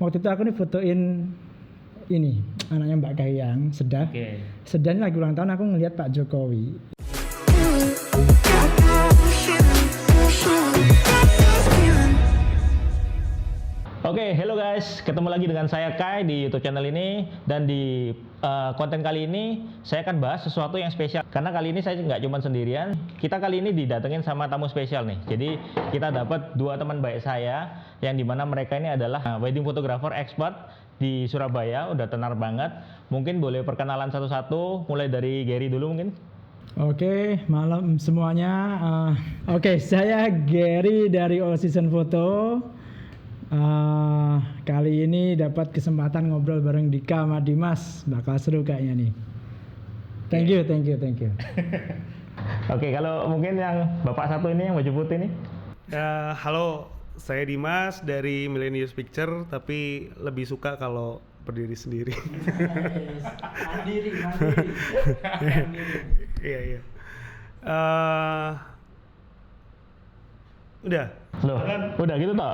waktu itu aku nih fotoin ini anaknya Mbak Kahiyang, Sedah. Sedah ini lagi ulang tahun, aku ngelihat Pak Jokowi. Oke, hello guys, ketemu lagi dengan saya Kai di YouTube channel ini. Dan di konten kali ini saya akan bahas sesuatu yang spesial. Karena kali ini saya nggak cuma sendirian, kita kali ini didatengin sama tamu spesial nih. Jadi kita dapat dua teman baik saya, yang dimana mereka ini adalah wedding photographer expert di Surabaya, udah tenar banget. Mungkin boleh perkenalan satu-satu, mulai dari Gary dulu mungkin. Oke, malam semuanya. Oke, saya Gary dari All Season Photo. Kali ini dapat kesempatan ngobrol bareng Dika sama Dimas, bakal seru kayaknya nih. Thank you. Oke, kalau mungkin yang bapak satu ini yang baju putih nih. Halo, saya Dimas dari Millennials Picture, tapi lebih suka kalau berdiri sendiri. Mandiri. Iya. Udah. Loh, udah gitu toh?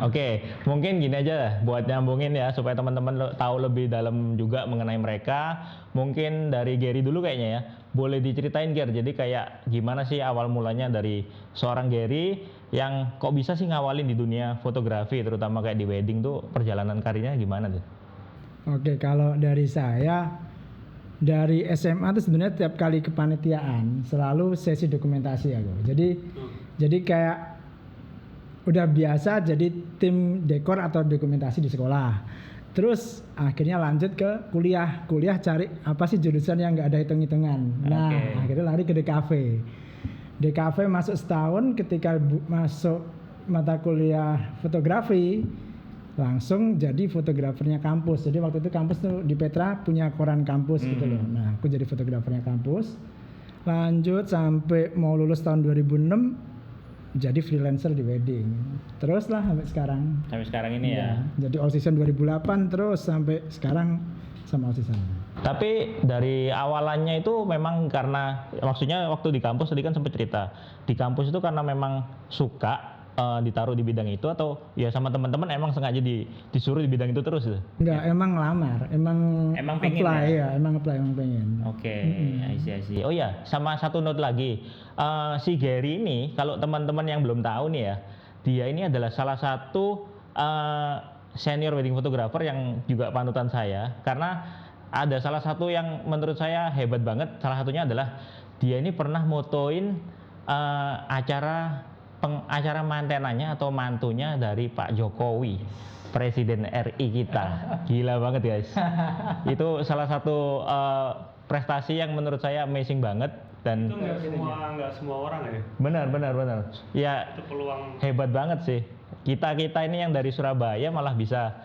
Oke, mungkin gini aja buat nyambungin ya supaya teman-teman tahu lebih dalam juga mengenai mereka. Mungkin dari Gary dulu kayaknya ya. Boleh diceritain Ger, jadi kayak gimana sih awal mulanya dari seorang Gary yang kok bisa sih ngawalin di dunia fotografi, terutama kayak di wedding tuh, perjalanan karirnya gimana tuh? Oke, kalau dari saya dari SMA tuh sebenarnya tiap kali kepanitiaan selalu sesi dokumentasi aku. Jadi kayak udah biasa jadi tim dekor atau dokumentasi di sekolah. Terus akhirnya lanjut ke kuliah cari apa sih jurusan yang nggak ada hitung-hitungan. Nah, akhirnya lari ke DKV. DKV masuk setahun, ketika masuk mata kuliah fotografi langsung jadi fotografernya kampus. Jadi waktu itu kampus tuh di Petra punya koran kampus gitu loh. Nah, aku jadi fotografernya kampus. Lanjut sampai mau lulus tahun 2006 jadi freelancer di wedding. Terus lah sampai sekarang. Sampai sekarang ini ya. Jadi All Season 2008 terus sampai sekarang sama All Season. Tapi dari awalannya itu memang karena, maksudnya waktu di kampus tadi kan sempat cerita, di kampus itu karena memang suka ditaruh di bidang itu, atau ya sama teman-teman emang sengaja disuruh di bidang itu terus gitu? Enggak, emang ngelamar, emang pengen apply ya, emang pengen. Oke, I see. Oh ya, sama satu note lagi, si Gary ini kalau teman-teman yang belum tahu nih ya, dia ini adalah salah satu senior wedding photographer yang juga panutan saya, karena ada salah satu yang menurut saya hebat banget. Salah satunya adalah dia ini pernah motoin acara mantenanya atau mantunya dari Pak Jokowi, Presiden RI kita. Gila banget guys. Itu salah satu prestasi yang menurut saya amazing banget. Dan Itu nggak semua orang ya. Benar. Ya, Itu peluang. hebat banget sih. Kita ini yang dari Surabaya malah bisa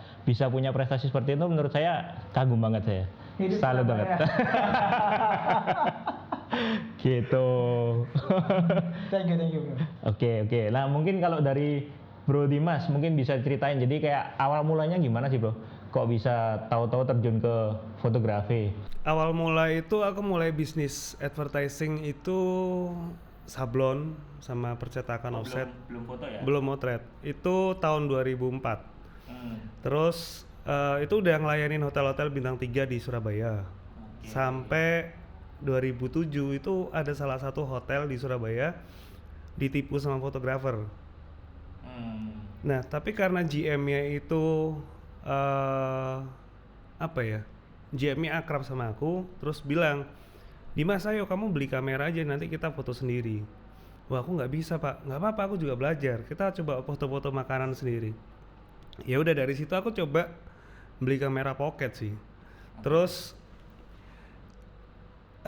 punya prestasi seperti itu, menurut saya kagum banget saya. Salut banget. Gitu. Thank you bro. Oke. Nah, mungkin kalau dari Bro Dimas mungkin bisa ceritain, jadi kayak awal mulanya gimana sih Bro? Kok bisa tahu-tahu terjun ke fotografi? Awal mulai itu aku mulai bisnis advertising itu sablon sama percetakan offset. Belum foto ya? Belum motret. Itu tahun 2004. Terus itu udah ngelayanin hotel-hotel bintang 3 di Surabaya. Sampai 2007 itu ada salah satu hotel di Surabaya ditipu sama fotografer. Nah, tapi karena GM-nya itu GM-nya akrab sama aku, terus bilang, "Dimas, ayo kamu beli kamera aja, nanti kita foto sendiri." Wah, aku nggak bisa Pak. Nggak apa-apa, aku juga belajar. Kita coba foto-foto makanan sendiri. Ya udah, dari situ aku coba beli kamera pocket sih. Terus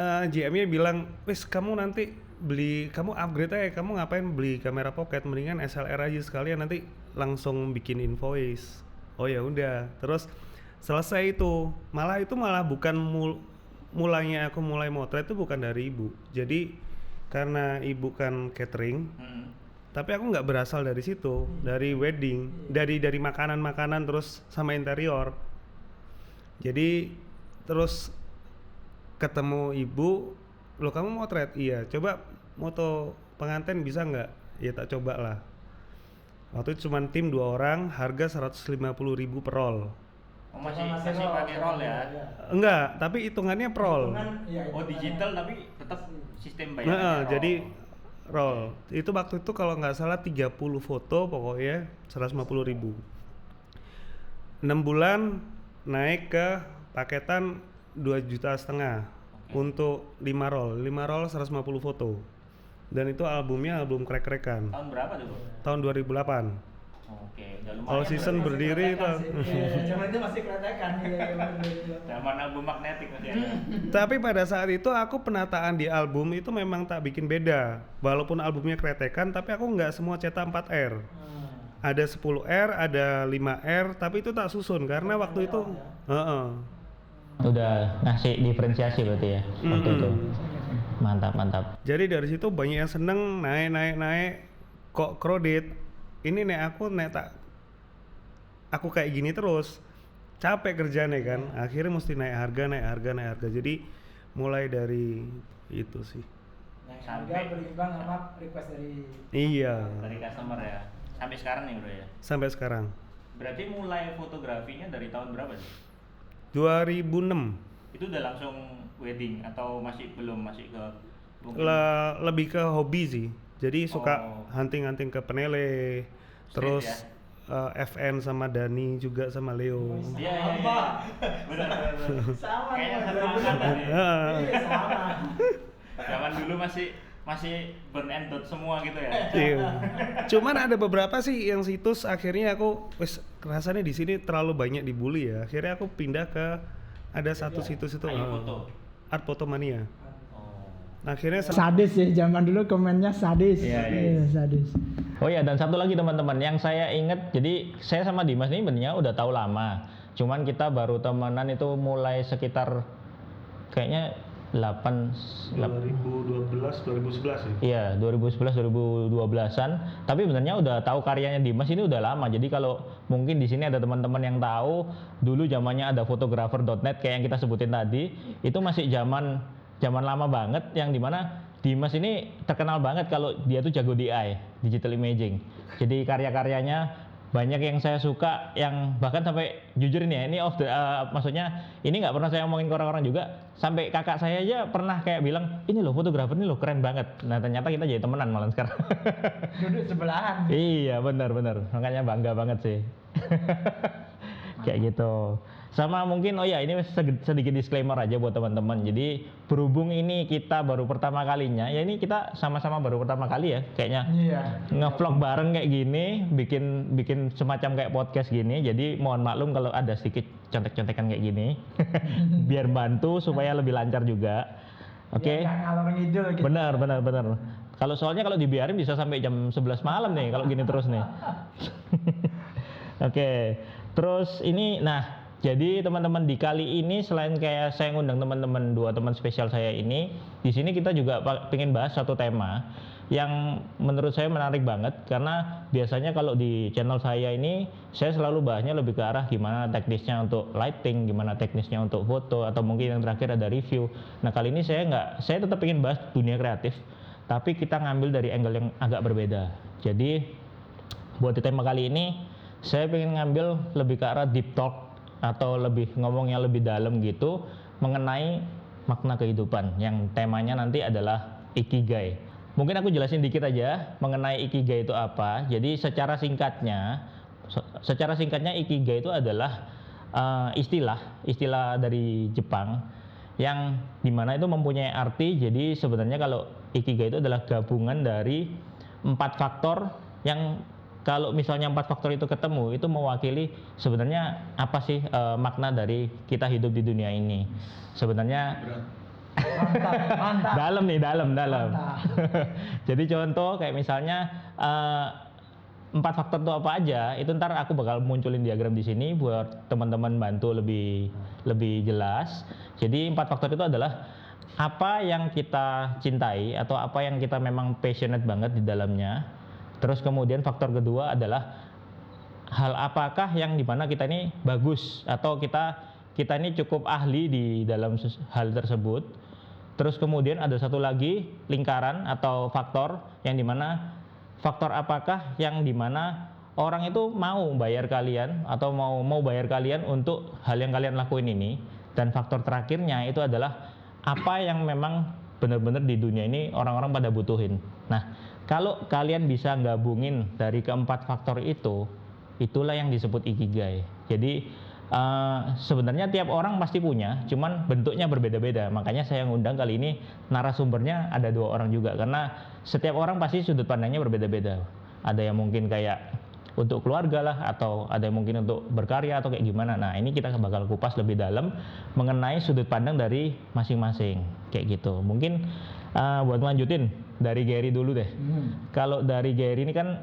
GM-nya bilang, "Wes, kamu nanti kamu upgrade aja, kamu ngapain beli kamera pocket, mendingan SLR aja sekalian, nanti langsung bikin invoice." Oh ya udah, terus selesai itu. Malah bukan mulanya aku mulai motret itu bukan dari ibu. Jadi karena ibu kan catering, tapi aku nggak berasal dari situ, dari wedding, dari makanan terus sama interior. Jadi terus ketemu ibu, "Loh, kamu motret?" "Iya." "Coba moto pengantin bisa nggak?" "Ya tak coba lah." Waktu itu cuma tim 2 orang, harga 150.000 per roll. Oh, masih pakai roll ya? Enggak, tapi hitungannya per roll. Oh, digital tapi tetap sistem Nah, bayarnya roll. jadi roll. Itu waktu itu kalau nggak salah 30 foto pokoknya 150.000. 6 bulan naik ke paketan 2,5 juta untuk 5 roll. 5 roll 150 foto. Dan itu albumnya album krek-krekan. Tahun berapa tuh? Tahun 2008. Oke, udah lumayan. All Season berdiri itu. Zaman itu masih kelihatan. Zaman album magnetik masih ada. Tapi pada saat itu aku penataan di album itu memang tak bikin beda. Walaupun albumnya kretekan, tapi aku nggak semua cetak 4R. Ada 10R, ada 5R, tapi itu tak susun karena waktu itu Udah ngasih diferensiasi berarti ya waktu itu. Mantap. Jadi dari situ banyak yang seneng naik kok kredit. Ini aku tak aku kayak gini terus. Capek kerjanya kan. Akhirnya mesti naik harga. Jadi mulai dari itu sih. Sampai berimbang sama request dari Iya, dari customer ya. Sampai sekarang nih bro ya. sampai sekarang. Berarti mulai fotografinya dari tahun berapa sih? 2006. Itu udah langsung wedding atau masih belum, masih ke mungkin Lebih ke hobi sih. Jadi suka Oh. hunting ke Penele, terus ya? FN sama Dani juga sama Leo. Iya. Benar. sama Kayaknya dong, satu 2006. angkatan ya. Iya, sama. Zaman dulu masih burn and dot semua gitu ya. Iya. Cuman ada beberapa sih yang situs akhirnya aku rasanya di sini terlalu banyak dibully ya. Akhirnya aku pindah ke ada satu situs itu Ayo foto. Art Photomania. Oh. Akhirnya Sadis ya, zaman dulu komennya sadis. Iya. Sadis. Oh ya, dan satu lagi teman-teman yang saya ingat, jadi saya sama Dimas ini sebenarnya udah tahu lama. Cuman kita baru temenan itu mulai sekitar kayaknya 2012 2011 ya. Iya, 2011 2012-an. Tapi sebenarnya udah tahu karyanya Dimas ini udah lama. Jadi kalau mungkin di sini ada teman-teman yang tahu, dulu zamannya ada fotografer.net kayak yang kita sebutin tadi, itu masih zaman lama banget yang dimana Dimas ini terkenal banget kalau dia tuh jago DI, digital imaging. Jadi karya-karyanya banyak yang saya suka, yang bahkan sampai jujur nih ya, ini maksudnya ini nggak pernah saya omongin ke orang-orang juga, sampai kakak saya aja pernah kayak bilang, ini loh fotografer ini loh keren banget. Nah ternyata kita jadi temenan malah sekarang. Duduk sebelahan. Iya benar, makanya bangga banget sih. Kayak gitu. Sama mungkin ini sedikit disclaimer aja buat teman-teman. Jadi berhubung ini kita baru pertama kalinya, ya ini kita sama-sama baru pertama kali ya kayaknya. Iya. Nge-vlog bareng kayak gini, bikin semacam kayak podcast gini. Jadi mohon maklum kalau ada sedikit contek-contekan kayak gini. Biar bantu supaya lebih lancar juga. Oke. Nggak ngalor ngidul gitu. Benar. Kalau dibiarin bisa sampai jam 11 malam nih kalau gini terus nih. Oke. Terus ini jadi teman-teman di kali ini selain kayak saya ngundang teman-teman 2 teman spesial saya ini, di sini kita juga pengen bahas satu tema yang menurut saya menarik banget karena biasanya kalau di channel saya ini saya selalu bahasnya lebih ke arah gimana teknisnya untuk lighting, gimana teknisnya untuk foto, atau mungkin yang terakhir ada review. Nah kali ini saya tetap ingin bahas dunia kreatif, tapi kita ngambil dari angle yang agak berbeda. Jadi buat di tema kali ini saya pengen ngambil lebih ke arah deep talk atau lebih ngomongnya lebih dalam gitu mengenai makna kehidupan yang temanya nanti adalah ikigai. Mungkin aku jelasin dikit aja mengenai ikigai itu apa. Jadi secara singkatnya ikigai itu adalah istilah dari Jepang yang dimana itu mempunyai arti. Jadi sebenarnya kalau ikigai itu adalah gabungan dari 4 faktor yang kalau misalnya 4 faktor itu ketemu, itu mewakili sebenarnya apa sih makna dari kita hidup di dunia ini. Sebenarnya Mantap. dalam. Mantap. Jadi contoh kayak misalnya 4 faktor itu apa aja, itu ntar aku bakal munculin diagram di sini buat teman-teman bantu lebih jelas. Jadi 4 faktor itu adalah apa yang kita cintai atau apa yang kita memang passionate banget di dalamnya. Terus kemudian faktor kedua adalah hal apakah yang dimana kita ini bagus atau kita ini cukup ahli di dalam hal tersebut. Terus kemudian ada satu lagi lingkaran atau faktor yang dimana faktor apakah yang dimana orang itu mau bayar kalian atau mau bayar kalian untuk hal yang kalian lakuin ini. Dan faktor terakhirnya itu adalah apa yang memang benar-benar di dunia ini orang-orang pada butuhin. Nah, kalau kalian bisa gabungin dari keempat faktor itu, itulah yang disebut ikigai. Jadi sebenarnya tiap orang pasti punya, cuman bentuknya berbeda-beda. Makanya saya ngundang kali ini narasumbernya ada 2 orang juga, karena setiap orang pasti sudut pandangnya berbeda-beda. Ada yang mungkin kayak untuk keluarga lah, atau ada yang mungkin untuk berkarya atau kayak gimana. Nah, ini kita bakal kupas lebih dalam mengenai sudut pandang dari masing-masing kayak gitu. Mungkin buat lanjutin dari Gary dulu deh. Kalau dari Gary ini kan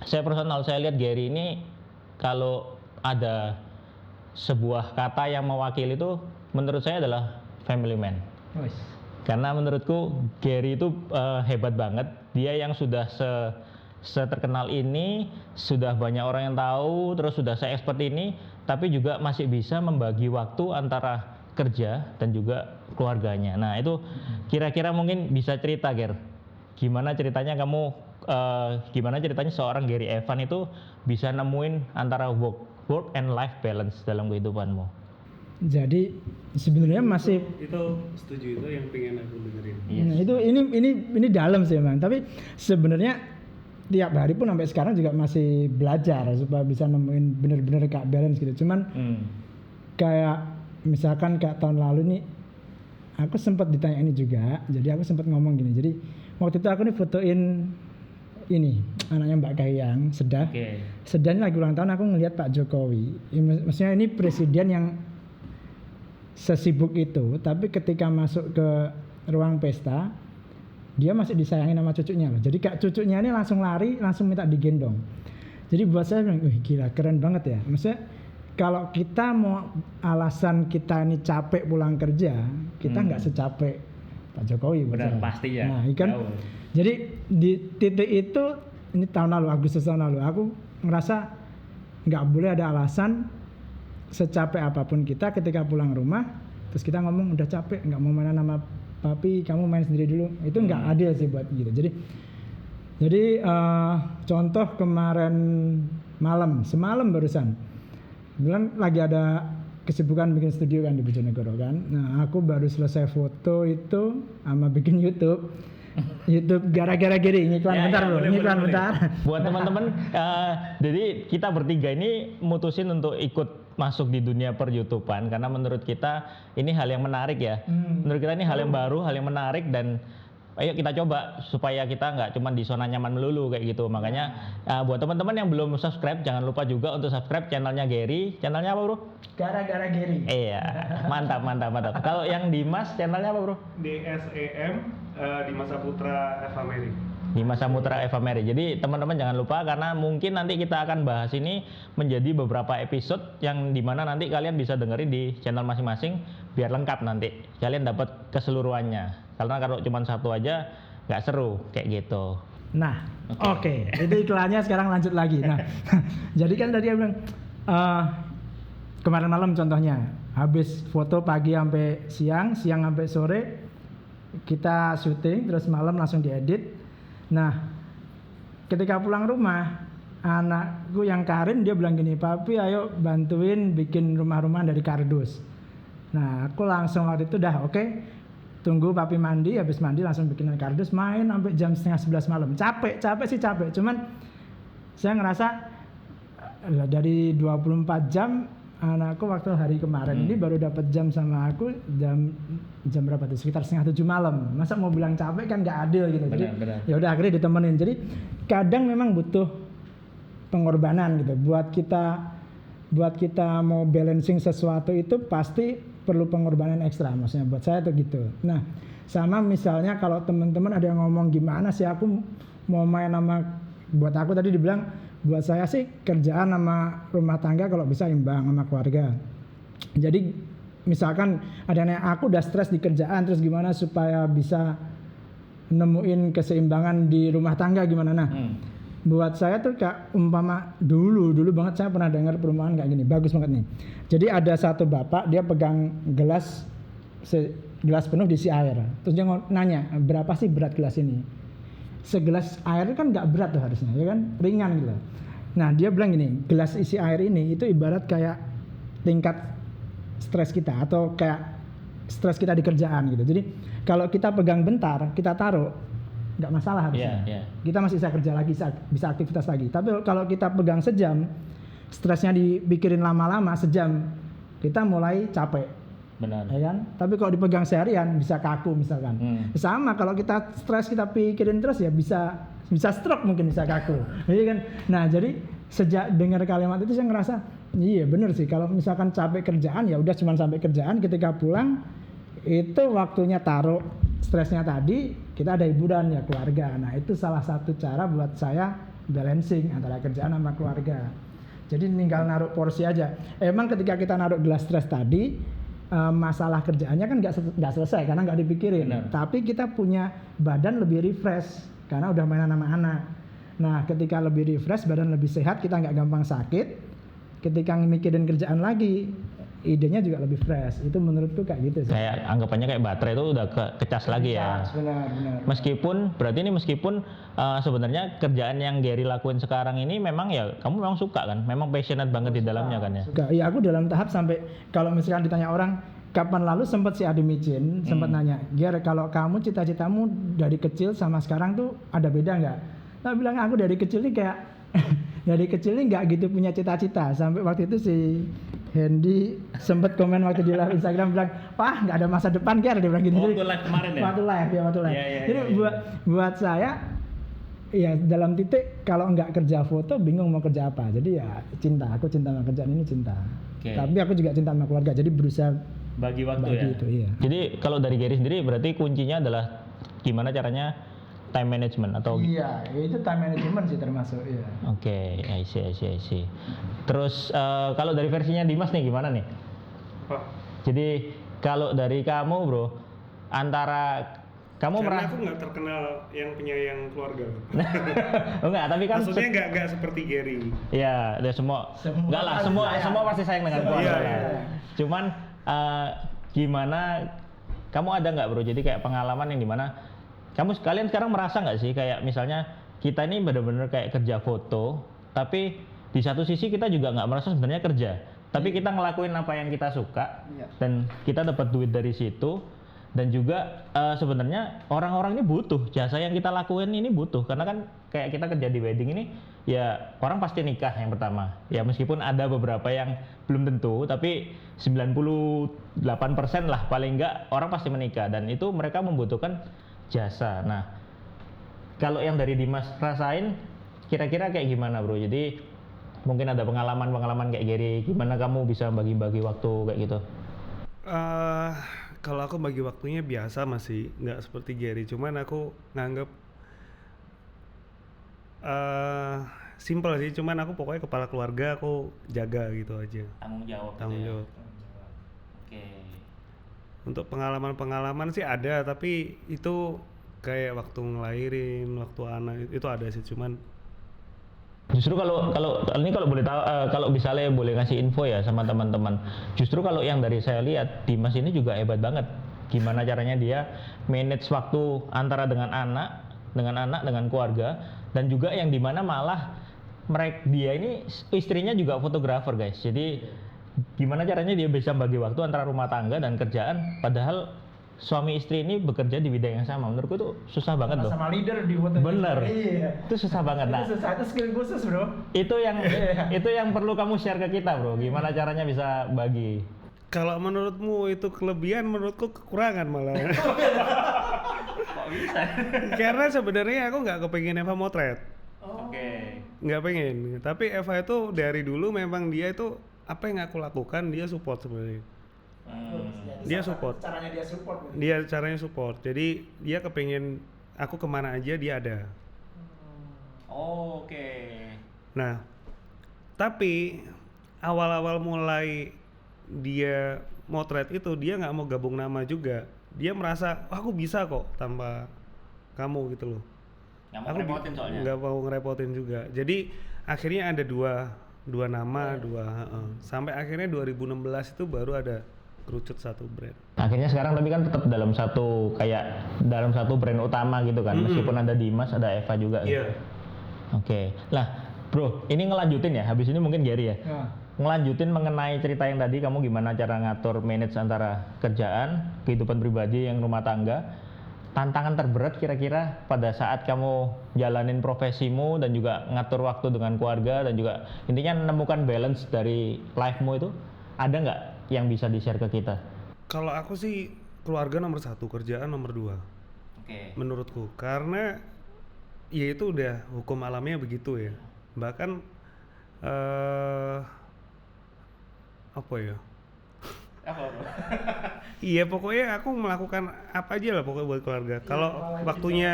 saya lihat Gary ini kalau ada sebuah kata yang mewakili itu menurut saya adalah family man. Karena menurutku Gary itu hebat banget. Dia yang sudah seterkenal ini, sudah banyak orang yang tahu, terus sudah se-expert ini, tapi juga masih bisa membagi waktu antara kerja dan juga keluarganya. Nah, itu kira-kira mungkin bisa cerita, Ger. Gimana ceritanya seorang Gary Evan itu bisa nemuin antara work and life balance dalam kehidupanmu? Jadi sebenarnya masih itu setuju, itu yang pengen aku dengerin. Nah, itu ini dalam sih emang. Tapi sebenarnya tiap hari pun sampai sekarang juga masih belajar supaya bisa nemuin bener-bener kayak balance gitu. Cuman kayak misalkan kayak tahun lalu nih aku sempat ditanya ini juga. Jadi aku sempat ngomong gini. Jadi waktu itu aku nih fotoin ini anaknya Mbak Kahiyang, Sedah. Sedah ini lagi ulang tahun, aku ngelihat Pak Jokowi. Maksudnya ini presiden yang sesibuk itu, tapi ketika masuk ke ruang pesta dia masih disayangin sama cucunya loh. Jadi kayak cucunya ini langsung lari, langsung minta digendong. Jadi buat saya bilang, wih gila, keren banget ya. Maksudnya kalau kita mau alasan kita ini capek pulang kerja, kita nggak secapek Pak Jokowi. Benar, pasti ya. Nah, kan. Jadi di titik itu, ini tahun lalu, Agustus tahun lalu, aku ngerasa nggak boleh ada alasan secapek apapun kita ketika pulang rumah, terus kita ngomong udah capek, nggak mau mainan sama papi, kamu main sendiri dulu. Itu nggak adil sih buat gitu. Jadi contoh kemarin semalam barusan bilang lagi ada kesibukan bikin studio kan di Bojonegoro kan. Nah, aku baru selesai foto itu sama bikin YouTube gara-gara gini iklan bentar bro, iklan bentar. Buat teman-teman, jadi kita bertiga ini mutusin untuk ikut masuk di dunia per YouTubean karena menurut kita ini hal yang menarik ya. Menurut kita ini hal yang baru, hal yang menarik, dan ayo kita coba supaya kita nggak cuma di zona nyaman melulu kayak gitu. Makanya buat teman-teman yang belum subscribe, jangan lupa juga untuk subscribe channelnya Gary. Channelnya apa bro? Gara-gara Gary. Iya, mantap. Kalau yang Dimas channelnya apa bro? DSEM, Dimas Saputra Eva Mary. Dimas Saputra Eva Mary. Jadi teman-teman jangan lupa, karena mungkin nanti kita akan bahas ini menjadi beberapa episode yang dimana nanti kalian bisa dengerin di channel masing-masing biar lengkap nanti. Kalian dapat keseluruhannya. Karena kalau cuma satu aja nggak seru kayak gitu. Nah, oke. Itu iklannya, sekarang lanjut lagi. Nah, jadi kan tadi aku bilang kemarin malam contohnya, habis foto pagi sampai siang sampai sore kita syuting, terus malam langsung diedit. Nah, ketika pulang rumah, anakku yang Karin dia bilang gini, papi ayo bantuin bikin rumah-rumahan dari kardus. Nah, aku langsung waktu itu dah oke. Tunggu papi mandi, habis mandi langsung bikin kardus, main sampai jam 10:30 malam. Capek sih capek. Cuman saya ngerasa dari 24 jam anakku waktu hari kemarin ini baru dapat jam sama aku jam berapa tuh? Sekitar 6:30 malam. Masa mau bilang capek kan nggak adil gitu. Jadi ya udah akhirnya ditemenin. Jadi kadang memang butuh pengorbanan gitu. Buat kita mau balancing sesuatu itu pasti perlu pengorbanan ekstra, maksudnya buat saya tuh gitu. Nah, sama misalnya kalau teman-teman ada yang ngomong gimana sih aku mau main sama, buat aku tadi dibilang buat saya sih kerjaan sama rumah tangga kalau bisa imbang sama keluarga. Jadi misalkan ada yang aku udah stres di kerjaan, terus gimana supaya bisa nemuin keseimbangan di rumah tangga gimana? Nah, buat saya tuh kayak umpama dulu banget saya pernah dengar perumpamaan kayak gini, bagus banget nih. Jadi ada satu bapak, dia pegang gelas penuh diisi air. Terus dia nanya, berapa sih berat gelas ini? Segelas air kan nggak berat tuh harusnya, ya kan? Ringan gitu. Nah dia bilang gini, gelas isi air ini itu ibarat kayak tingkat stres kita atau kayak stres kita di kerjaan gitu. Jadi kalau kita pegang bentar, kita taruh, nggak masalah harusnya. Kita masih bisa kerja lagi, bisa aktivitas lagi. Tapi kalau kita pegang sejam, stresnya dipikirin lama-lama sejam, kita mulai capek. Benar. Ya kan? Tapi kalau dipegang seharian bisa kaku misalkan. Sama kalau kita stres kita pikirin terus ya bisa stroke mungkin, bisa kaku. Iya kan? Nah, jadi sejak dengar kalimat itu saya ngerasa iya bener sih, kalau misalkan capek kerjaan ya udah cuma sampai kerjaan, ketika pulang itu waktunya taruh stresnya tadi, kita ada hiburan ya keluarga. Nah, itu salah satu cara buat saya balancing antara kerjaan sama keluarga. Jadi tinggal naruh porsi aja. Emang ketika kita naruh gelas stres tadi, masalah kerjaannya kan nggak selesai karena nggak dipikirin. Benar. Tapi kita punya badan lebih refresh karena udah mainan sama anak. Nah, ketika lebih refresh, badan lebih sehat, kita nggak gampang sakit. Ketika mikirin kerjaan lagi, idenya juga lebih fresh. Itu menurutku kayak gitu sih. Kayak anggapannya kayak baterai itu udah kecas lagi ya. Benar. Meskipun sebenarnya kerjaan yang Gary lakuin sekarang ini memang ya kamu memang suka kan, memang passionate banget di dalamnya kan ya. Suka. Iya, aku dalam tahap sampai kalau misalkan ditanya orang kapan lalu, sempat si Adi Micin sempat nanya, Ger, kalau kamu cita-citamu dari kecil sama sekarang tuh ada beda nggak? Nah, bilang aku dari kecil nih kayak dari kecil nih nggak gitu punya cita-cita. Sampai waktu itu si Hendy sempat komen waktu di live Instagram bilang, "Wah, nggak ada masa depan, Ger," dia bilang gitu. Waktu live kemarin ya? Waktu live. Iya, Jadi buat saya ya dalam titik kalau nggak kerja foto bingung mau kerja apa. Jadi ya cinta, aku cinta sama kerjaan ini, cinta. Tapi aku juga cinta sama keluarga. Jadi berusaha Bagi waktu ya. itu, iya. Jadi kalau dari Gary sendiri berarti kuncinya adalah gimana caranya time management atau Iya, itu time management sih termasuk, iya. Oke, I see. Terus kalau dari versinya Dimas nih gimana nih? Jadi kalau dari kamu bro, antara kamu Karena merasa aku nggak terkenal yang penyayang keluarga. oh, enggak, tapi kan Maksudnya nggak seperti Gary. Iya, udah enggak lah, semua pasti sayang dengan keluarga. Iya. Cuman gimana kamu ada nggak bro? Jadi kayak pengalaman yang dimana kalian sekarang merasa nggak sih kayak misalnya kita ini benar-benar kayak kerja foto, tapi di satu sisi kita juga nggak merasa sebenarnya kerja, tapi kita ngelakuin apa yang kita suka dan kita dapat duit dari situ. Dan juga sebenarnya orang-orang ini butuh jasa yang kita lakuin ini butuh, karena kan kayak kita kerja di wedding ini ya orang pasti nikah yang pertama ya, meskipun ada beberapa yang belum tentu, tapi 98% lah paling enggak orang pasti menikah dan itu mereka membutuhkan jasa. Nah kalau yang dari Dimas rasain kira-kira kayak gimana bro? Jadi mungkin ada pengalaman kayak Gary, gimana kamu bisa bagi-bagi waktu kayak gitu? Kalau aku bagi waktunya biasa, masih nggak seperti Gary, cuman aku nganggep simple sih, cuman aku pokoknya kepala keluarga, aku jaga gitu aja. Tanggung jawab. Oke. Untuk pengalaman sih ada, tapi itu kayak waktu ngelahirin, waktu anak itu ada sih, cuman justru kalau ini kalau boleh tahu, kalau misalnya boleh ngasih info ya sama teman-teman, justru kalau yang dari saya lihat Dimas ini juga hebat banget. Gimana caranya dia manage waktu antara dengan keluarga, dan juga yang dimana malah dia ini istrinya juga fotografer guys. Jadi gimana caranya dia bisa bagi waktu antara rumah tangga dan kerjaan, padahal suami istri ini bekerja di bidang yang sama. Menurutku itu susah banget loh. Sama leader di foto. Bener. Iya. Itu susah banget. Nah, Itu susah, itu skill khusus bro. itu yang perlu kamu share ke kita bro. Gimana caranya bisa bagi? kalau menurutmu itu kelebihan, menurutku kekurangan malah. Kok bisa? Karena sebenarnya aku nggak kepengin Eva motret. Oke. Nggak pengen, tapi Eva itu dari dulu memang dia itu apa yang aku lakukan dia support sebenarnya. Dia support. Caranya dia support. Dia caranya support. Jadi dia kepengen aku kemana aja dia ada. Oke. Nah, tapi awal-awal mulai dia motret itu dia nggak mau gabung nama juga. Dia merasa aku bisa kok tanpa kamu gitu loh. Nggak mau ngerepotin soalnya. Nggak mau ngerepotin juga. Jadi akhirnya ada dua nama, sampai akhirnya 2016 itu baru ada kerucut satu brand. Akhirnya sekarang tapi kan tetap dalam satu brand utama gitu kan, meskipun ada Dimas, ada Eva juga. Iya. Oke. Lah, Bro, ini ngelanjutin ya, habis ini mungkin Gary ya. Ya. Ngelanjutin mengenai cerita yang tadi, kamu gimana cara ngatur manage antara kerjaan, kehidupan pribadi yang rumah tangga. Tantangan terberat kira-kira pada saat kamu jalanin profesimu dan juga ngatur waktu dengan keluarga dan juga intinya menemukan balance dari life-mu itu, ada nggak yang bisa di-share ke kita? Kalau aku sih keluarga nomor 1, kerjaan nomor 2. Oke. Menurutku, karena ya itu udah hukum alamnya begitu ya. Bahkan apa ya? Iya, pokoknya aku melakukan apa aja lah pokoknya buat keluarga. Kalau waktunya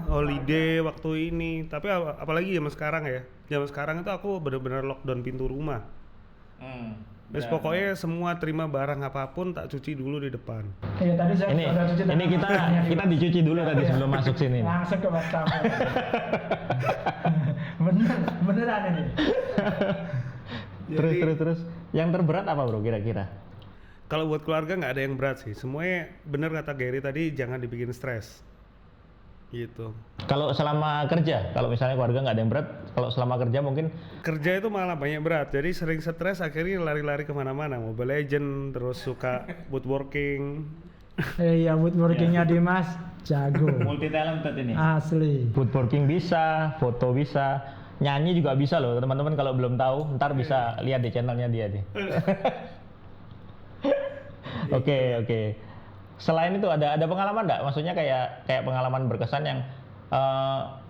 holiday, waktu ini, tapi apalagi zaman sekarang ya. Zaman sekarang itu aku benar-benar lockdown pintu rumah. Terus pokoknya semua terima barang apapun tak cuci dulu di depan. Iya, tadi saya Ini udah cuci tangan. kita dicuci dulu tadi sebelum masuk sini. Langsung ke bathtub. Beneran ini. Terus. Yang terberat apa bro kira-kira? Kalau buat keluarga nggak ada yang berat sih. Semuanya bener kata Gary tadi, jangan dibikin stres. Gitu. Kalau selama kerja, kalau misalnya keluarga nggak ada yang berat, kalau selama kerja mungkin Kerja itu malah banyak berat, jadi sering stres akhirnya lari-lari kemana-mana. Mobile Legend, terus suka woodworking. Iya, woodworkingnya Dimas jago. multi talented ini. Asli. Woodworking bisa, foto bisa, nyanyi juga bisa loh teman-teman. Kalau belum tahu, ntar bisa lihat di channelnya dia deh. Oke. Selain itu ada pengalaman nggak? Maksudnya kayak pengalaman berkesan yang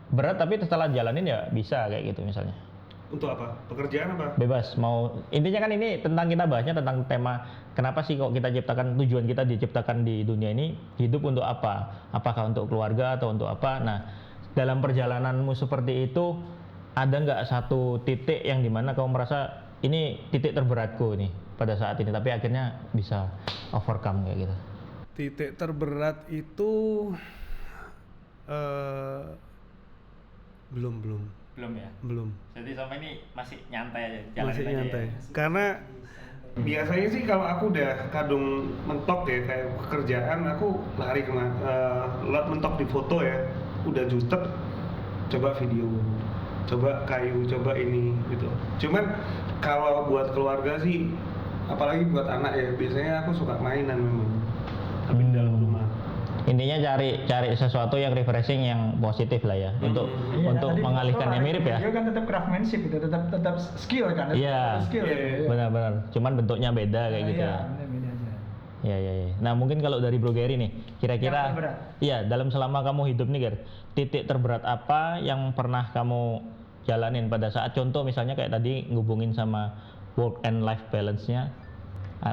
berat tapi setelah jalanin ya bisa kayak gitu misalnya. Untuk apa? Pekerjaan apa? Bebas mau, intinya kan ini tentang kita bahasnya tentang tema kenapa sih kok kita ciptakan, tujuan kita diciptakan di dunia ini, hidup untuk apa? Apakah untuk keluarga atau untuk apa? Nah, dalam perjalananmu seperti itu ada nggak satu titik yang dimana kamu merasa ini titik terberatku nih pada saat ini, tapi akhirnya bisa overcome kayak gitu? Titik terberat itu belum. Belum ya? Belum. Jadi selama ini masih nyantai aja, Masih nyantai. Karena biasanya sih kalau aku udah kadung mentok ya kayak pekerjaan, aku lari mentok di foto ya, udah jutek, coba video, coba kayu, coba ini gitu. Cuman kalau buat keluarga sih, apalagi buat anak ya, biasanya aku suka mainan memang, tapi di dalam rumah. Intinya cari sesuatu yang refreshing, yang positif lah ya, untuk Iya, tadi mengalihkannya. Mirip ya. Video kan tetap craftsmanship itu, tetap skill kan. Iya. Skill. Iya. Benar-benar. Cuman bentuknya beda kayak gitu Iya, ya. beda aja. Iya. Nah mungkin kalau dari Bro Gary nih, kira-kira Yang terberat. iya dalam selama kamu hidup nih Ger, titik terberat apa yang pernah kamu jalanin pada saat contoh misalnya kayak tadi ngubungin sama work and life balance-nya,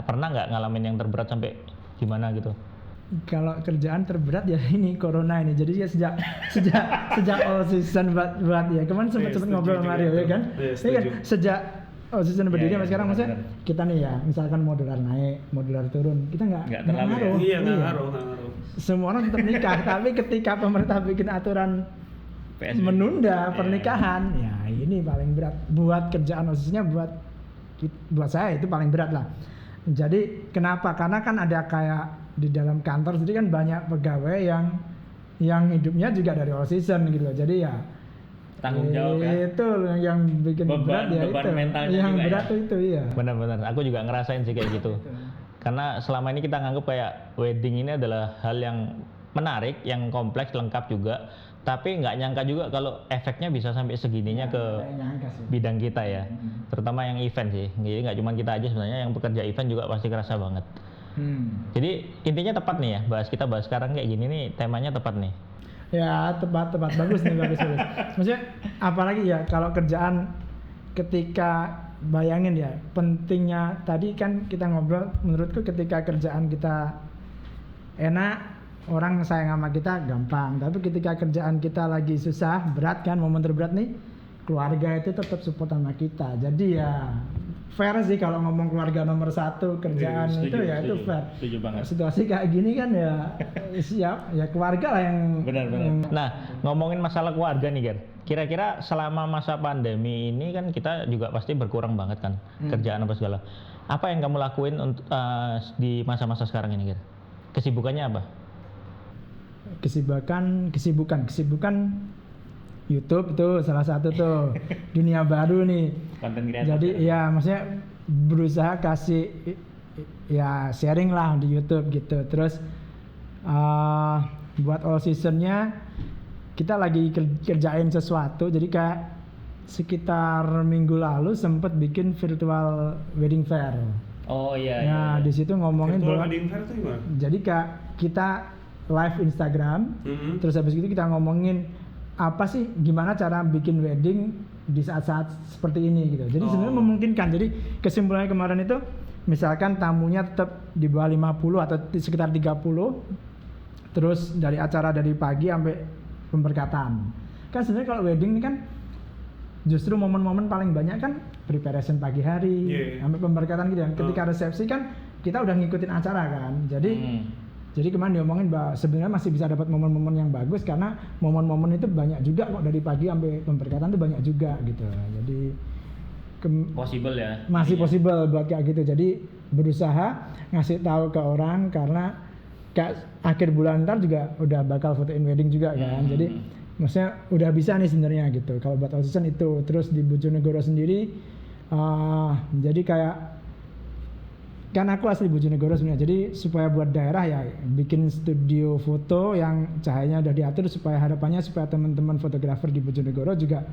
pernah nggak ngalamin yang terberat sampai gimana gitu? Kalau kerjaan terberat ya ini corona ini. Jadi ya sejak all season buat ya. Kemarin sempat ngobrol sama Mario ya kan. Ini kan sejak all season berdiri sampai sekarang maksudnya kita nih ya, misalkan modular naik, modular turun, kita nggak ngaruh. Iya, nggak ngaruh. Semua orang tetap nikah, tapi ketika pemerintah bikin aturan menunda pernikahan, ya ini paling berat buat kerjaan, khususnya buat saya itu paling berat lah. Jadi kenapa? Karena kan ada kayak di dalam kantor, jadi kan banyak pegawai yang hidupnya juga dari all season gitu loh. Jadi ya Tanggung jawab ya. itu yang bikin berat ya, beban itu mentalnya yang juga berat ya. Itu iya. Benar-benar, aku juga ngerasain sih kayak gitu. Karena selama ini kita nganggap kayak wedding ini adalah hal yang menarik, yang kompleks, lengkap juga. Tapi nggak nyangka juga kalau efeknya bisa sampai segininya ke bidang kita ya. Terutama yang event sih. Jadi nggak cuma kita aja sebenarnya, yang pekerja event juga pasti kerasa banget. Jadi intinya tepat nih ya, kita bahas sekarang kayak gini nih, temanya tepat nih. Ya tepat bagus nih bagus. Maksudnya apalagi ya kalau kerjaan, ketika bayangin ya pentingnya tadi kan kita ngobrol, menurutku ketika kerjaan kita enak, orang sayang sama kita gampang, tapi ketika kerjaan kita lagi susah, berat kan, momen terberat nih, keluarga itu tetap support sama kita. Jadi ya fair sih kalau ngomong keluarga nomor satu, kerjaan itu ya itu fair. Setuju banget. Situasi kayak gini kan ya siap, ya keluarga lah yang Benar. Nah, ngomongin masalah keluarga nih Ger, kira-kira selama masa pandemi ini kan kita juga pasti berkurang banget kan kerjaan apa segala. Apa yang kamu lakuin untuk di masa-masa sekarang ini Ger? Kesibukannya apa? Kesibukan YouTube itu salah satu tuh dunia baru nih. Konten kreator. Jadi ya maksudnya berusaha kasih ya sharing lah di YouTube gitu. Terus buat all seasonnya kita lagi kerjain sesuatu. Jadi kayak sekitar minggu lalu sempet bikin virtual wedding fair. Oh iya. Nah di situ ngomongin Virtual bahwa wedding fair itu gimana? jadi kayak kita live Instagram, terus habis itu kita ngomongin apa sih gimana cara bikin wedding di saat-saat seperti ini gitu. Jadi sebenarnya memungkinkan. Jadi kesimpulannya kemarin itu misalkan tamunya tetap di bawah 50 atau sekitar 30. Terus dari acara dari pagi sampai pemberkatan. Kan sebenarnya kalau wedding ini kan justru momen-momen paling banyak kan preparation pagi hari sampai pemberkatan gitu. Ketika resepsi kan kita udah ngikutin acara kan. Jadi kemarin diomongin bahwa sebenarnya masih bisa dapat momen-momen yang bagus karena momen-momen itu banyak juga kok dari pagi sampai pemberkatan itu banyak juga gitu. Jadi Possible ya. masih possible buat kayak gitu. Jadi berusaha ngasih tahu ke orang karena kayak akhir bulan ntar juga udah bakal fotoin wedding juga kan. Jadi maksudnya udah bisa nih sebenarnya gitu. Kalau buat all season itu terus di Bojonegoro sendiri jadi kayak kan aku asli Bojonegoro sebenarnya, jadi supaya buat daerah ya bikin studio foto yang cahayanya udah diatur supaya harapannya supaya teman-teman fotografer di Bojonegoro juga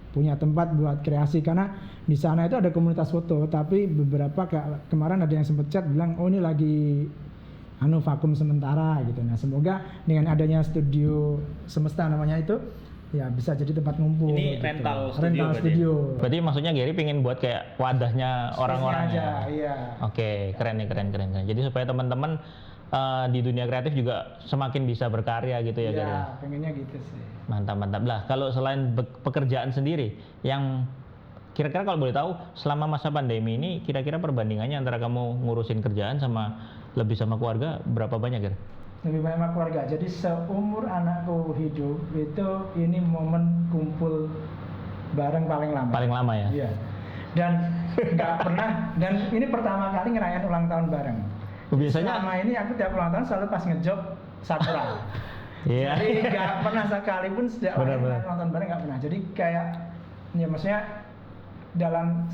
punya tempat buat kreasi karena di sana itu ada komunitas foto tapi beberapa kemarin ada yang sempet chat bilang oh ini lagi vakum sementara gitu. Nah semoga dengan adanya studio Semesta namanya itu ya bisa jadi tempat ngumpul. Ini gitu. rental studio. Berarti maksudnya Gary pengen buat kayak wadahnya orang-orang aja, iya. Oke, keren nih, keren. Jadi supaya teman-teman di dunia kreatif juga semakin bisa berkarya gitu ya, Gary. Iya, pengennya gitu sih. Mantap. Lah, kalau selain pekerjaan sendiri yang kira-kira kalau boleh tahu selama masa pandemi ini kira-kira perbandingannya antara kamu ngurusin kerjaan sama lebih sama keluarga berapa banyak, Gary? Lebih banyak sama keluarga. Jadi seumur anakku hidup itu ini momen kumpul bareng paling lama. Paling lama ya? Iya. Dan nggak pernah. Dan ini pertama kali ngerayain ulang tahun bareng. Biasanya selama ini aku tiap ulang tahun selalu pas ngejob sakura. Iya. Jadi nggak pernah sekalipun sejak lahir Benar. ulang tahun bareng nggak pernah. Jadi kayak ya maksudnya dalam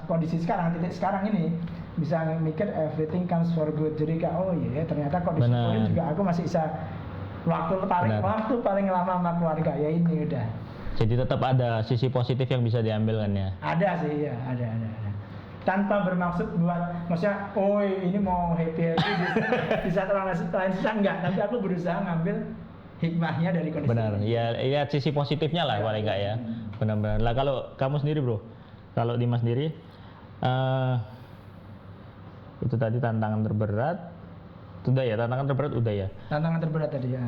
kondisi sekarang, titik sekarang ini bisa mikir everything comes for good. Jadi kayak oh iya ternyata kok disyukurin juga aku masih bisa waktu paling lama sama keluarga ya ini udah. Jadi tetap ada sisi positif yang bisa diambil kan ya? Ada sih ya, ada. Tanpa bermaksud buat maksudnya oh ini mau happy di saat orang lain susah enggak, tapi aku berusaha ngambil hikmahnya dari kondisi. Benar, ya lihat sisi positifnya lah paling enggak ya. Benar-benar. Lah kalau kamu sendiri bro, kalau Dimas sendiri itu tadi tantangan terberat, udah ya tantangan terberat udah ya. Tantangan terberat tadi ya.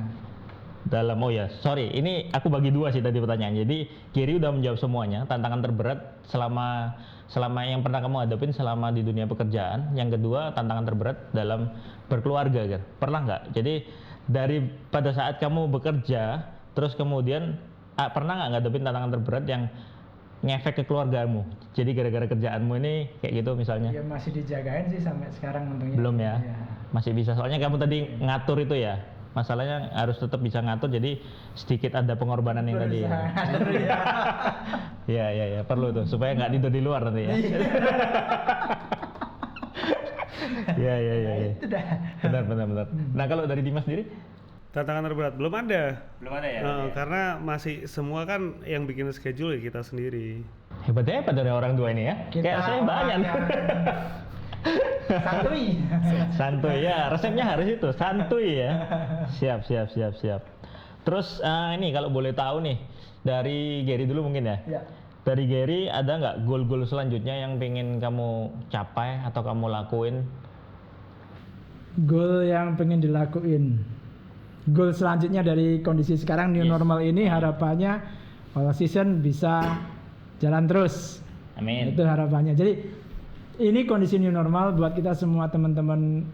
Dalam ini aku bagi dua sih tadi pertanyaan. Jadi Gary udah menjawab semuanya. Tantangan terberat selama yang pernah kamu hadapin selama di dunia pekerjaan. Yang kedua tantangan terberat dalam berkeluarga, kan? Pernah nggak? Jadi pada saat kamu bekerja, terus kemudian pernah nggak ngadepin tantangan terberat yang ngefek ke keluargamu? Jadi gara-gara kerjaanmu ini kayak gitu misalnya? Ya masih dijagain sih sampai sekarang untungnya. Belum ya? Masih bisa. Soalnya kamu tadi ngatur itu ya. Masalahnya harus tetap bisa ngatur, jadi sedikit ada pengorbanan yang tadi ya. Ya, perlu tuh supaya nggak tidur di luar nanti ya. Ya. Itu dah. Benar. Nah kalau dari Dimas sendiri? Tantangan terberat belum ada. Belum ada ya? Karena masih semua kan yang bikin schedule ya kita sendiri. Hebat dari orang tua ini ya. Kayak saya banyak. Santuy ya, resepnya harus itu santuy ya. Siap. Terus ini kalau boleh tahu nih dari Gary dulu mungkin ya. Dari Gary ada nggak goal-goal selanjutnya yang pengen kamu capai atau kamu lakuin? Goal yang pengen dilakuin. Goal selanjutnya dari kondisi sekarang new normal ini harapannya all season bisa jalan terus. Amin. Itu harapannya. Jadi ini kondisi new normal buat kita semua teman-teman.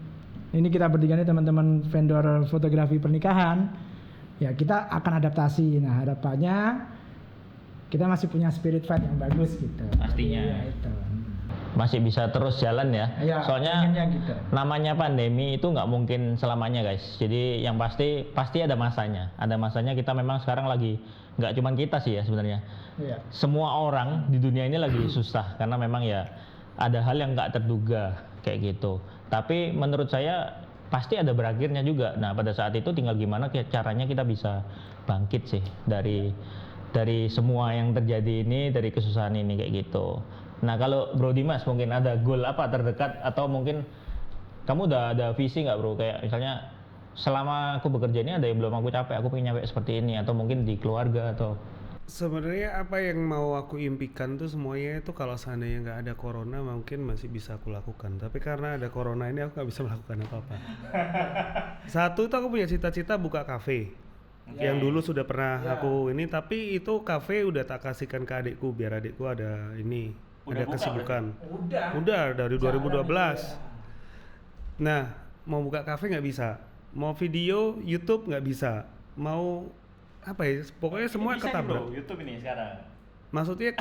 Ini kita bertiga nih teman-teman vendor fotografi pernikahan. Ya kita akan adaptasi. Nah harapannya kita masih punya spirit fight yang bagus gitu. Pastinya. Ya, itu. Masih bisa terus jalan ya. Soalnya gitu. namanya pandemi itu nggak mungkin selamanya guys. Jadi yang pasti ada masanya. Ada masanya kita memang sekarang lagi nggak cuman kita sih ya sebenarnya. Iya. Semua orang di dunia ini lagi susah karena memang ya ada hal yang nggak terduga kayak gitu. Tapi menurut saya pasti ada berakhirnya juga. Nah pada saat itu tinggal gimana caranya kita bisa bangkit sih dari semua yang terjadi ini, dari kesusahan ini kayak gitu. Nah kalau Bro Dimas mungkin ada goal apa terdekat atau mungkin kamu udah ada visi nggak Bro? Kayak misalnya selama aku bekerja ini ada yang belum aku capai, aku pengen nyampe seperti ini, atau mungkin di keluarga atau Sebenarnya apa yang mau aku impikan tuh semuanya itu kalau seandainya nggak ada corona mungkin masih bisa aku lakukan. Tapi karena ada corona ini aku nggak bisa melakukan apa-apa. Satu itu aku punya cita-cita buka kafe. Yang dulu sudah pernah aku ini, tapi itu kafe udah tak kasihkan ke adikku biar adikku ada ini, ada kesibukan. Udah dari 2012. Nah, mau buka kafe nggak bisa, mau video YouTube nggak bisa, mau apa ya? Pokoknya semua ketabrak. YouTube ini sekarang. Maksudnya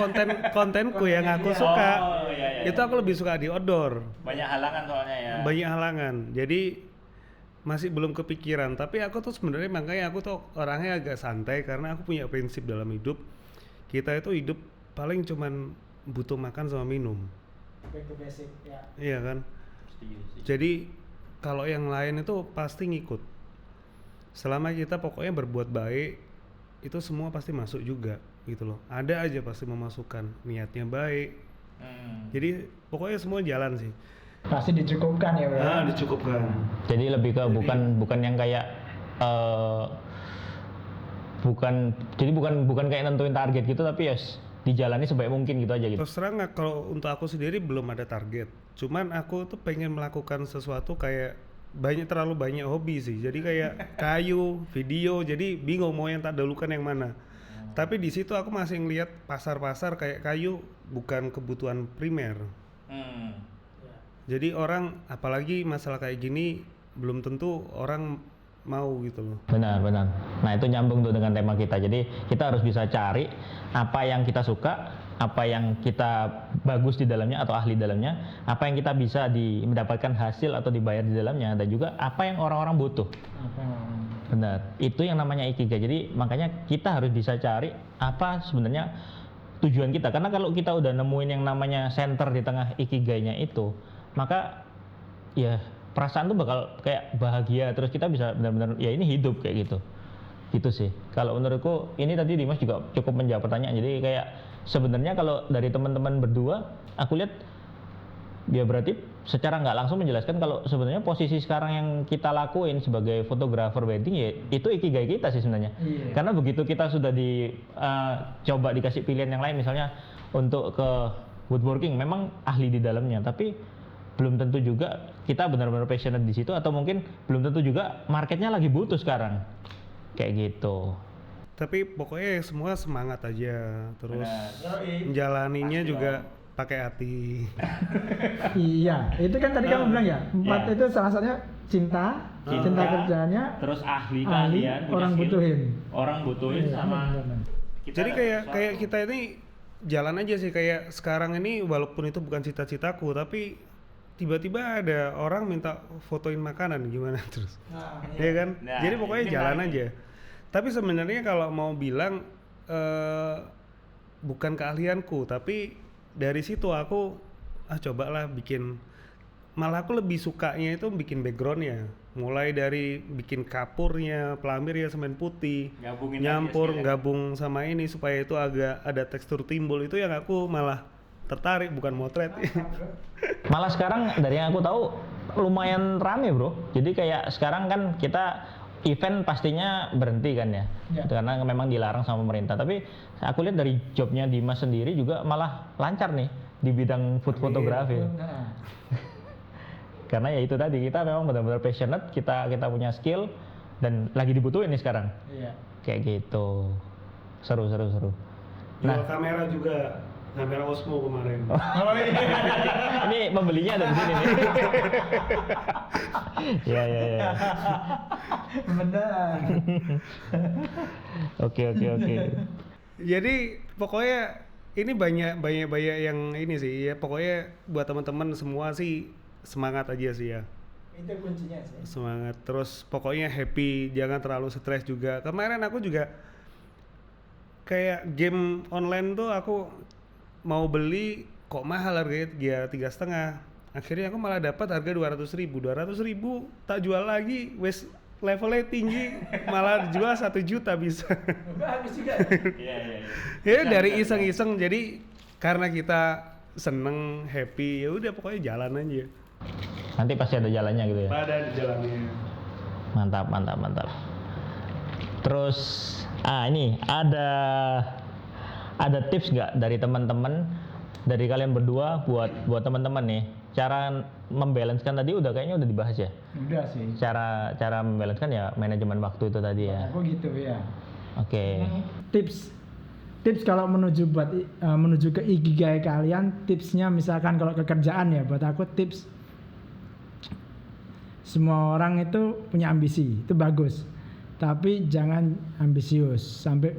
kontenku yang aku suka, itu aku lebih suka di outdoor. Banyak halangan soalnya ya. Banyak halangan, jadi masih belum kepikiran. Tapi aku tuh sebenarnya makanya aku tuh orangnya agak santai karena aku punya prinsip dalam hidup. Kita itu hidup paling cuman butuh makan sama minum. Back to basic ya. Iya kan? Jadi kalau yang lain itu pasti ngikut. Selama kita pokoknya berbuat baik, itu semua pasti masuk juga gitu loh. Ada aja pasti memasukkan, niatnya baik. Jadi pokoknya semua jalan sih. Pasti dicukupkan ya Bro. Dicukupkan. Jadi lebih ke bukan yang kayak bukan kayak nentuin target gitu, tapi ya dijalani sebaik mungkin gitu aja gitu. Terus terang kalau untuk aku sendiri belum ada target. Cuman aku tuh pengen melakukan sesuatu kayak terlalu banyak hobi sih. Jadi kayak kayu, video, jadi bingung mau yang tak dahulukan yang mana. Tapi di situ aku masih ngelihat pasar-pasar kayak kayu bukan kebutuhan primer. Jadi orang apalagi masalah kayak gini belum tentu orang mau gitu loh. Benar. Nah itu nyambung tuh dengan tema kita. Jadi kita harus bisa cari apa yang kita suka, apa yang kita bagus di dalamnya atau ahli dalamnya, apa yang kita bisa mendapatkan hasil atau dibayar di dalamnya, dan juga apa yang orang-orang butuh. Benar. Itu yang namanya ikigai. Jadi makanya kita harus bisa cari apa sebenarnya tujuan kita. Karena kalau kita udah nemuin yang namanya center di tengah ikigainya itu, maka ya perasaan tuh bakal kayak bahagia, terus kita bisa benar-benar ya ini hidup kayak gitu sih. Kalau menurutku ini tadi Dimas juga cukup menjawab pertanyaan. Jadi kayak sebenarnya kalau dari teman-teman berdua aku lihat ya berarti secara nggak langsung menjelaskan kalau sebenarnya posisi sekarang yang kita lakuin sebagai fotografer wedding ya itu ikigai kita sih sebenarnya. Karena begitu kita sudah coba dikasih pilihan yang lain, misalnya untuk ke woodworking memang ahli di dalamnya, tapi belum tentu juga kita benar-benar passionate di situ, atau mungkin belum tentu juga marketnya lagi butuh sekarang kayak gitu. Tapi pokoknya semua semangat aja, terus menjalaninya juga pakai hati. Iya, itu kan tadi kamu bilang ya, 4 itu salah satunya cinta kerjanya, terus ahli orang butuhin sama Jadi kayak kita ini jalan aja sih, kayak sekarang ini walaupun itu bukan cita-citaku, tapi tiba-tiba ada orang minta fotoin makanan gimana terus. Iya kan? Jadi pokoknya jalan aja. Tapi sebenarnya kalau mau bilang bukan keahlianku, tapi dari situ aku cobalah bikin, malah aku lebih sukanya itu bikin backgroundnya, mulai dari bikin kapurnya, pelamirnya semen putih, gabung sama ini supaya itu agak ada tekstur timbul, itu yang aku malah tertarik, bukan motret. Malah sekarang dari yang aku tahu lumayan rame bro. Jadi kayak sekarang kan kita event pastinya berhenti kan ya, karena memang dilarang sama pemerintah. Tapi aku lihat dari jobnya Dimas sendiri juga malah lancar nih di bidang food fotografi. Karena ya itu tadi, kita memang benar-benar passionate, kita punya skill dan lagi dibutuhin nih sekarang. Kayak gitu. Seru. Jual kamera juga, kamera Osmo kemarin. Ini pembelinya ada di sini nih. Ya. Benar. Oke. Jadi pokoknya ini banyak yang ini sih ya, pokoknya buat teman-teman semua sih semangat aja sih ya. Itu kuncinya sih. Semangat, terus pokoknya happy, jangan terlalu stres juga. Kemarin aku juga kayak game online tuh aku mau beli kok mahal harganya dia 3,5. Akhirnya aku malah dapat harga 200.000 tak jual lagi, wes levelnya tinggi, malah jual 1 juta bisa. Bagus juga. Iya. Ya dari iseng-iseng, jadi karena kita seneng, happy, ya udah pokoknya jalan aja. Nanti pasti ada jalannya gitu ya. Pada di jalannya. Mantap. Terus ini ada tips nggak dari teman-teman, dari kalian berdua buat teman-teman nih, cara membalancekan tadi kayaknya udah dibahas ya. Udah sih. Cara membalancekan ya manajemen waktu itu tadi ya. Aku gitu ya. Oke. Tips kalau menuju ke ikigai kalian, tipsnya misalkan kalau kerjaan ya, buat aku tips, semua orang itu punya ambisi, itu bagus, tapi jangan ambisius sampai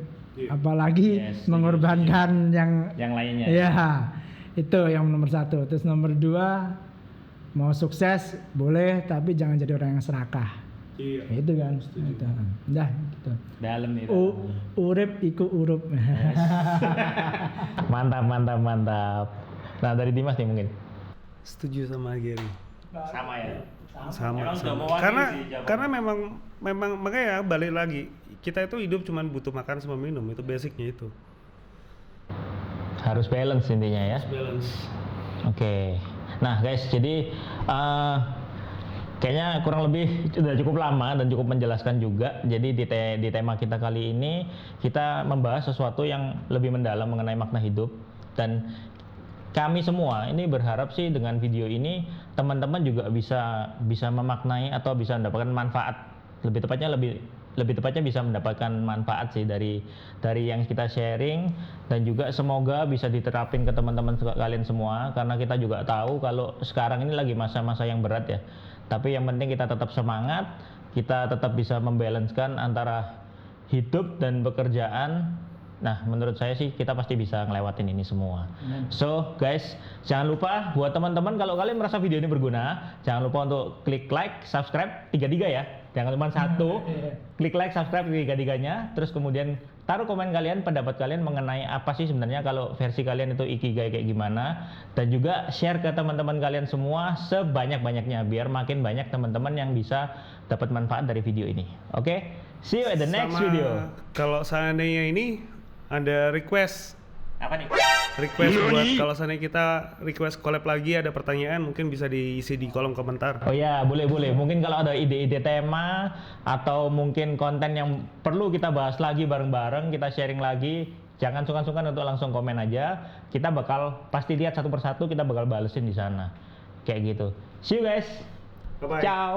apalagi Yes, mengorbankan Yang lainnya. ya, itu yang nomor 1. Terus nomor 2, mau sukses boleh, tapi jangan jadi orang yang serakah. Iya. Ya, itu kan. Itu. Dah gitu. Dalam nih. Urip iku urup. Mantap. Nah, dari Dimas nih mungkin. Setuju sama Gary. Sama ya. Sama. Emang udah sama. mewakili Karena sih jawabannya. karena memang makanya balik lagi, kita itu hidup cuman butuh makan sama minum, itu basicnya itu. Harus balance intinya ya. Balance. Oke. Nah guys, jadi kayaknya kurang lebih sudah cukup lama dan cukup menjelaskan juga. Jadi di tema kita kali ini kita membahas sesuatu yang lebih mendalam mengenai makna hidup, dan kami semua ini berharap sih dengan video ini teman-teman juga bisa memaknai atau bisa mendapatkan manfaat. Lebih tepatnya bisa mendapatkan manfaat sih dari yang kita sharing, dan juga semoga bisa diterapin ke teman-teman kalian semua, karena kita juga tahu kalau sekarang ini lagi masa-masa yang berat ya. Tapi yang penting kita tetap semangat, kita tetap bisa membalancekan antara hidup dan pekerjaan. Nah, menurut saya sih kita pasti bisa ngelewatin ini semua. So, guys, jangan lupa buat teman-teman kalau kalian merasa video ini berguna, jangan lupa untuk klik like, subscribe, 3 ya. Jangan cuma 1. Klik like, subscribe 3-nya, terus kemudian taruh komen kalian, pendapat kalian mengenai apa sih sebenarnya kalau versi kalian itu ikigai kayak gimana, dan juga share ke teman-teman kalian semua sebanyak-banyaknya biar makin banyak teman-teman yang bisa dapat manfaat dari video ini. Oke? See you at the next video. Kalau seandainya ini ada request Apa nih? buat kalau seandainya kita request collab lagi, ada pertanyaan mungkin bisa diisi di kolom komentar. Oh ya, boleh. Mungkin kalau ada ide-ide tema atau mungkin konten yang perlu kita bahas lagi bareng-bareng, kita sharing lagi, jangan sungkan-sungkan untuk langsung komen aja. Kita bakal pasti lihat satu persatu, kita bakal balesin di sana. Kayak gitu. See you guys. Bye-bye. Ciao.